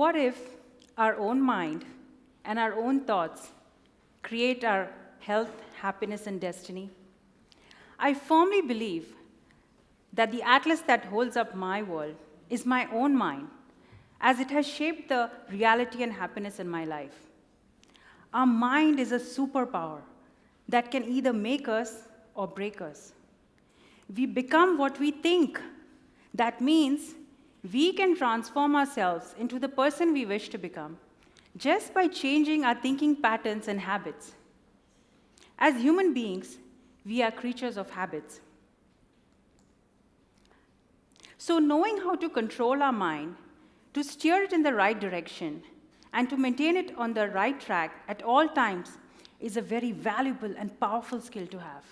What if our own mind and our own thoughts create our health, happiness, and destiny? I firmly believe that the atlas that holds up my world is my own mind, as it has shaped the reality and happiness in my life. Our mind is a superpower that can either make us or break us. We become what we think. That means we can transform ourselves into the person we wish to become just by changing our thinking patterns and habits. As human beings, we are creatures of habits. So knowing how to control our mind, to steer it in the right direction, and to maintain it on the right track at all times is a very valuable and powerful skill to have.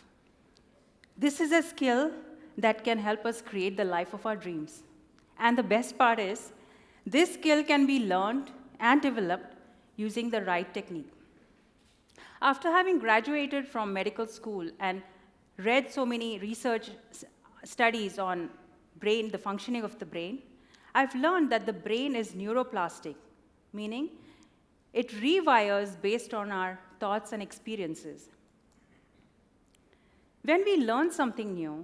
This is a skill that can help us create the life of our dreams. And the best part is, this skill can be learned and developed using the right technique. After having graduated from medical school and read so many research studies on brain, the functioning of the brain, I've learned that the brain is neuroplastic, meaning it rewires based on our thoughts and experiences. When we learn something new,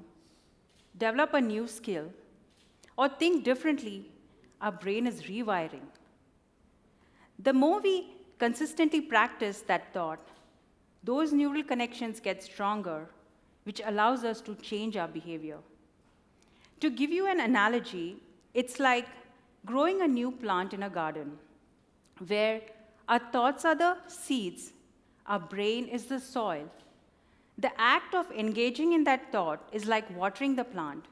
develop a new skill, or think differently, our brain is rewiring. The more we consistently practice that thought, those neural connections get stronger, which allows us to change our behavior. To give you an analogy, it's like growing a new plant in a garden, where our thoughts are the seeds, our brain is the soil. The act of engaging in that thought is like watering the plant,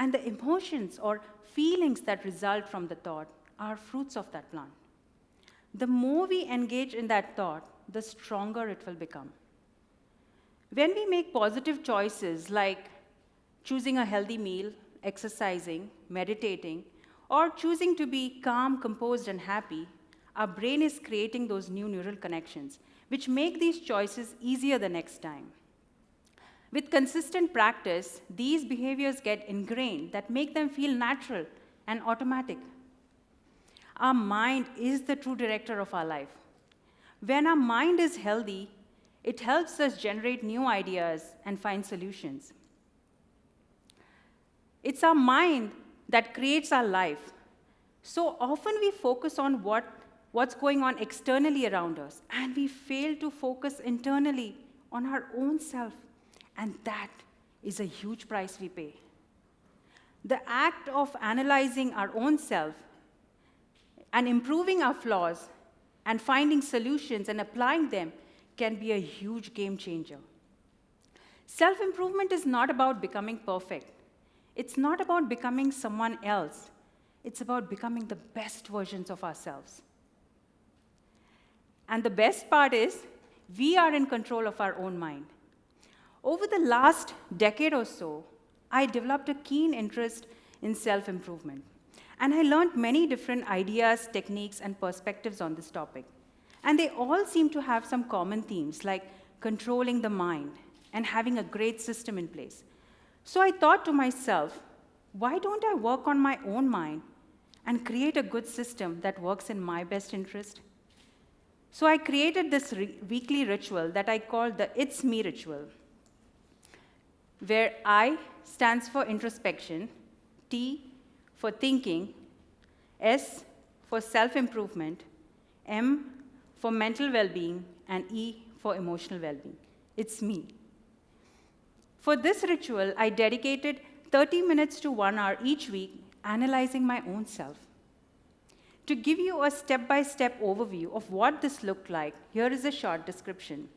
and the emotions or feelings that result from the thought are fruits of that plant. The more we engage in that thought, the stronger it will become. When we make positive choices like choosing a healthy meal, exercising, meditating, or choosing to be calm, composed, and happy, our brain is creating those new neural connections, which make these choices easier the next time. With consistent practice, these behaviors get ingrained that make them feel natural and automatic. Our mind is the true director of our life. When our mind is healthy, it helps us generate new ideas and find solutions. It's our mind that creates our life. So often we focus on what's going on externally around us, and we fail to focus internally on our own self. And that is a huge price we pay. The act of analyzing our own self and improving our flaws and finding solutions and applying them can be a huge game changer. Self-improvement is not about becoming perfect. It's not about becoming someone else. It's about becoming the best versions of ourselves. And the best part is, we are in control of our own mind. Over the last decade or so, I developed a keen interest in self-improvement. And I learned many different ideas, techniques, and perspectives on this topic. And they all seem to have some common themes, like controlling the mind and having a great system in place. So I thought to myself, why don't I work on my own mind and create a good system that works in my best interest? So I created this weekly ritual that I called the It's Me ritual, where I stands for introspection, T for thinking, S for self-improvement, M for mental well-being, and E for emotional well-being. It's me. For this ritual, I dedicated 30 minutes to 1 hour each week analyzing my own self. To give you a step-by-step overview of what this looked like, here is a short description.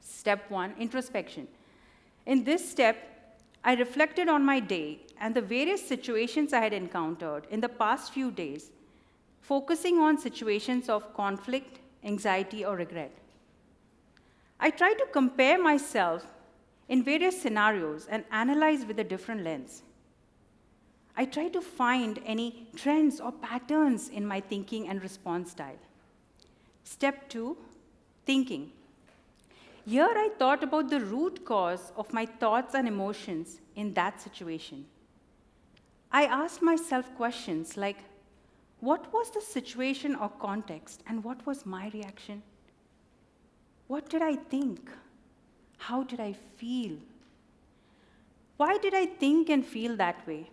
Step 1, introspection. In this step, I reflected on my day and the various situations I had encountered in the past few days, focusing on situations of conflict, anxiety, or regret. I tried to compare myself in various scenarios and analyze with a different lens. I tried to find any trends or patterns in my thinking and response style. Step 2, thinking. Here I thought about the root cause of my thoughts and emotions in that situation. I asked myself questions like, What was the situation or context, and what was my reaction? What did I think? How did I feel? Why did I think and feel that way?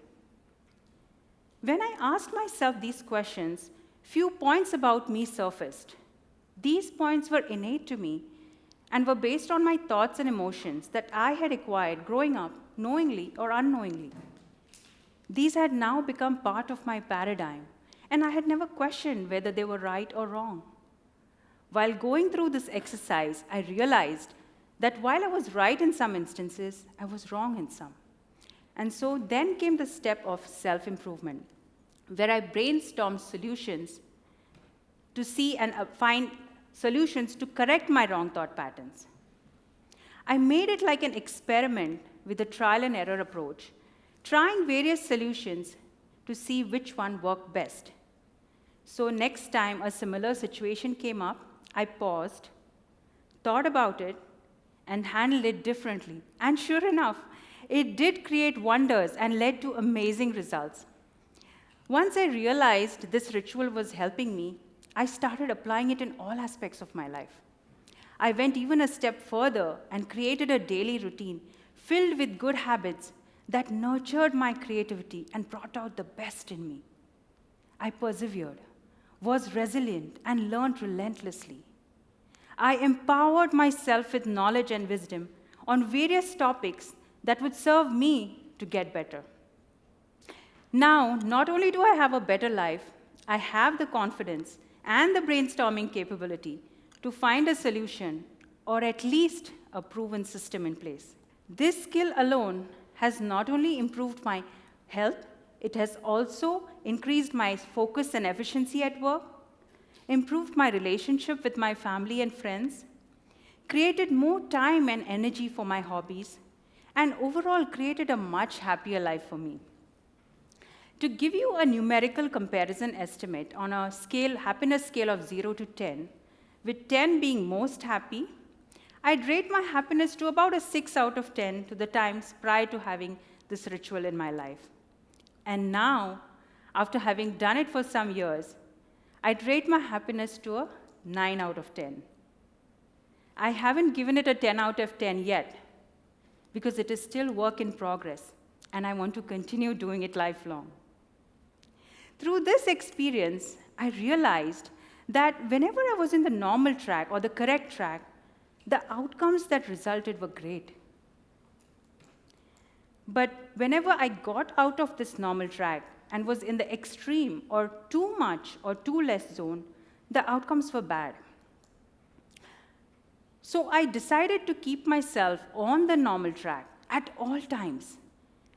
When I asked myself these questions, few points about me surfaced. These points were innate to me and were based on my thoughts and emotions that I had acquired growing up, knowingly or unknowingly. These had now become part of my paradigm, and I had never questioned whether they were right or wrong. While going through this exercise, I realized that while I was right in some instances, I was wrong in some. And so then came the step of self-improvement, where I brainstormed solutions to see and find solutions to correct my wrong thought patterns. I made it like an experiment with a trial and error approach, trying various solutions to see which one worked best. So next time a similar situation came up, I paused, thought about it, and handled it differently. And sure enough, it did create wonders and led to amazing results. Once I realized this ritual was helping me, I started applying it in all aspects of my life. I went even a step further and created a daily routine filled with good habits that nurtured my creativity and brought out the best in me. I persevered, was resilient, and learned relentlessly. I empowered myself with knowledge and wisdom on various topics that would serve me to get better. Now, not only do I have a better life, I have the confidence and the brainstorming capability to find a solution or at least a proven system in place. This skill alone has not only improved my health, it has also increased my focus and efficiency at work, improved my relationship with my family and friends, created more time and energy for my hobbies, and overall created a much happier life for me. To give you a numerical comparison estimate on a happiness scale of 0 to 10, with 10 being most happy, I'd rate my happiness to about a 6 out of 10 to the times prior to having this ritual in my life. And now, after having done it for some years, I'd rate my happiness to a 9 out of 10. I haven't given it a 10 out of 10 yet, because it is still work in progress, and I want to continue doing it lifelong. Through this experience, I realized that whenever I was in the normal track or the correct track, the outcomes that resulted were great. But whenever I got out of this normal track and was in the extreme or too much or too less zone, the outcomes were bad. So I decided to keep myself on the normal track at all times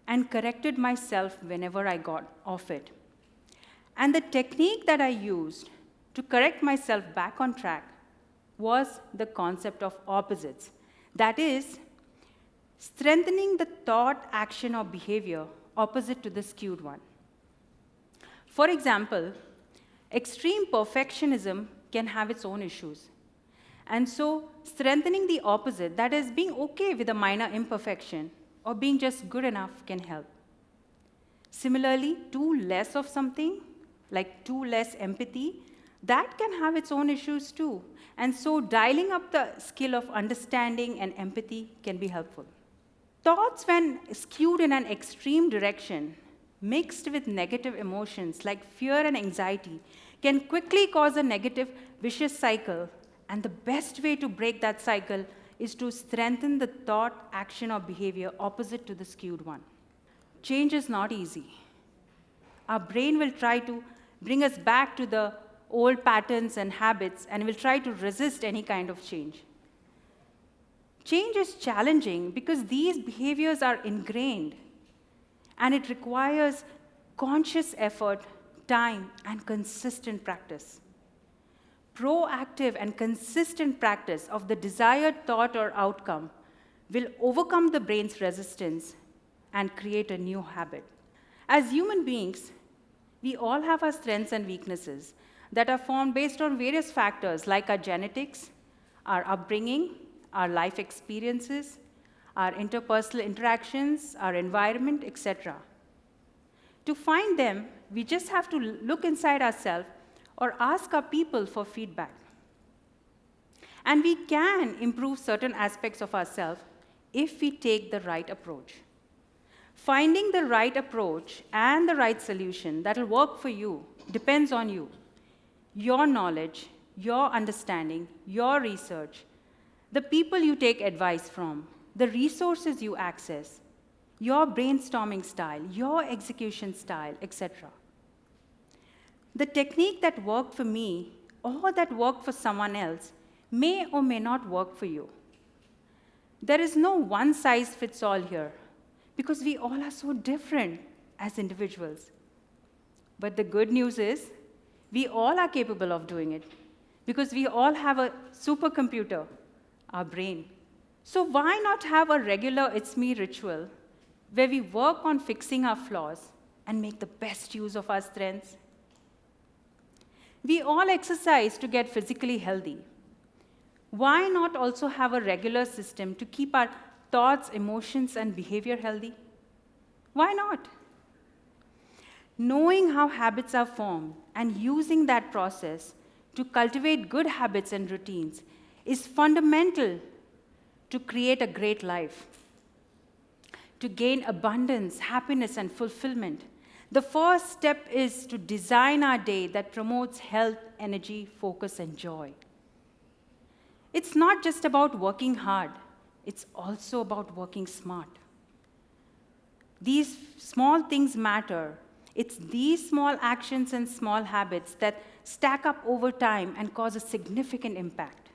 and corrected myself whenever I got off it. And the technique that I used to correct myself back on track was the concept of opposites. That is, strengthening the thought, action, or behavior opposite to the skewed one. For example, extreme perfectionism can have its own issues. And so, strengthening the opposite, that is, being okay with a minor imperfection or being just good enough, can help. Similarly, too less of something, like too less empathy, that can have its own issues too. And so dialing up the skill of understanding and empathy can be helpful. Thoughts, when skewed in an extreme direction, mixed with negative emotions like fear and anxiety, can quickly cause a negative, vicious cycle. And the best way to break that cycle is to strengthen the thought, action, or behavior opposite to the skewed one. Change is not easy. Our brain will try to bring us back to the old patterns and habits and will try to resist any kind of change. Change is challenging because these behaviors are ingrained and it requires conscious effort, time, and consistent practice. Proactive and consistent practice of the desired thought or outcome will overcome the brain's resistance and create a new habit. As human beings, we all have our strengths and weaknesses that are formed based on various factors like our genetics, our upbringing, our life experiences, our interpersonal interactions, our environment, etc. To find them, we just have to look inside ourselves or ask our people for feedback. And we can improve certain aspects of ourselves if we take the right approach. Finding the right approach and the right solution that will work for you depends on you. Your knowledge, your understanding, your research, the people you take advice from, the resources you access, your brainstorming style, your execution style, etc. The technique that worked for me or that worked for someone else may or may not work for you. There is no one size fits all here because we all are so different as individuals. But the good news is we all are capable of doing it because we all have a supercomputer, our brain. So why not have a regular It's Me ritual where we work on fixing our flaws and make the best use of our strengths? We all exercise to get physically healthy. Why not also have a regular system to keep our thoughts, emotions, and behavior healthy? Why not? Knowing how habits are formed and using that process to cultivate good habits and routines is fundamental to create a great life. To gain abundance, happiness, and fulfillment, the first step is to design our day that promotes health, energy, focus, and joy. It's not just about working hard, it's also about working smart. These small things matter. It's these small actions and small habits that stack up over time and cause a significant impact.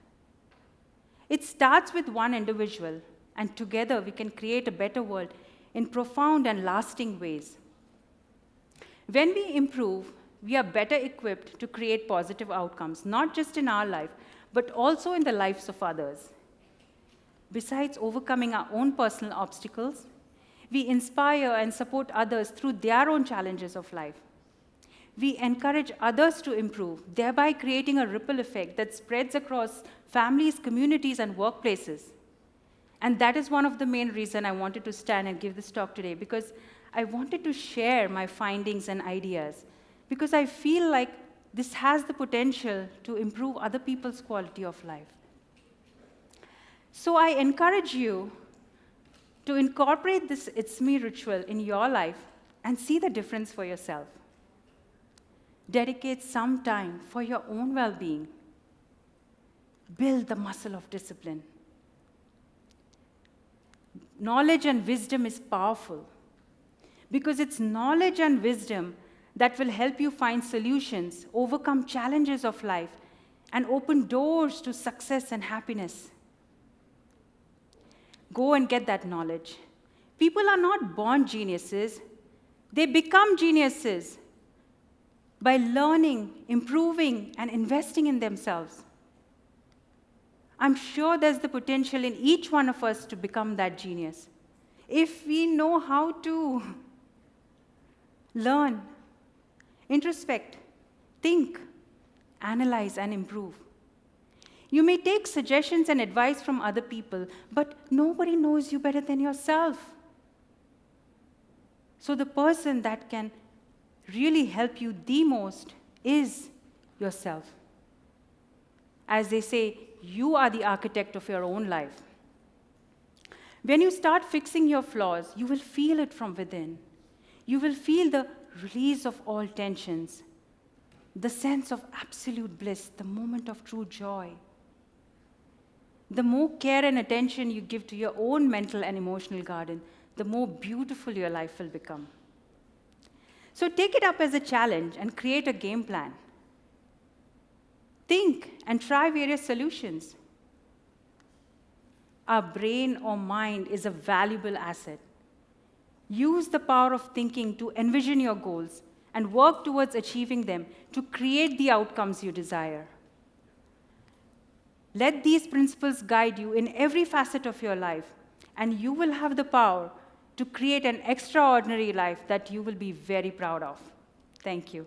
It starts with one individual, and together we can create a better world in profound and lasting ways. When we improve, we are better equipped to create positive outcomes, not just in our life, but also in the lives of others. Besides overcoming our own personal obstacles, we inspire and support others through their own challenges of life. We encourage others to improve, thereby creating a ripple effect that spreads across families, communities, and workplaces. And that is one of the main reasons I wanted to stand and give this talk today, because I wanted to share my findings and ideas, because I feel like this has the potential to improve other people's quality of life. So I encourage you to incorporate this It's Me ritual in your life and see the difference for yourself. Dedicate some time for your own well-being. Build the muscle of discipline. Knowledge and wisdom is powerful because it's knowledge and wisdom that will help you find solutions, overcome challenges of life, and open doors to success and happiness. Go and get that knowledge. People are not born geniuses. They become geniuses by learning, improving, and investing in themselves. I'm sure there's the potential in each one of us to become that genius if we know how to learn, introspect, think, analyze, and improve. You may take suggestions and advice from other people, but nobody knows you better than yourself. So the person that can really help you the most is yourself. As they say, you are the architect of your own life. When you start fixing your flaws, you will feel it from within. You will feel the release of all tensions, the sense of absolute bliss, the moment of true joy. The more care and attention you give to your own mental and emotional garden, the more beautiful your life will become. So take it up as a challenge and create a game plan. Think and try various solutions. Our brain or mind is a valuable asset. Use the power of thinking to envision your goals and work towards achieving them to create the outcomes you desire. Let these principles guide you in every facet of your life, and you will have the power to create an extraordinary life that you will be very proud of. Thank you.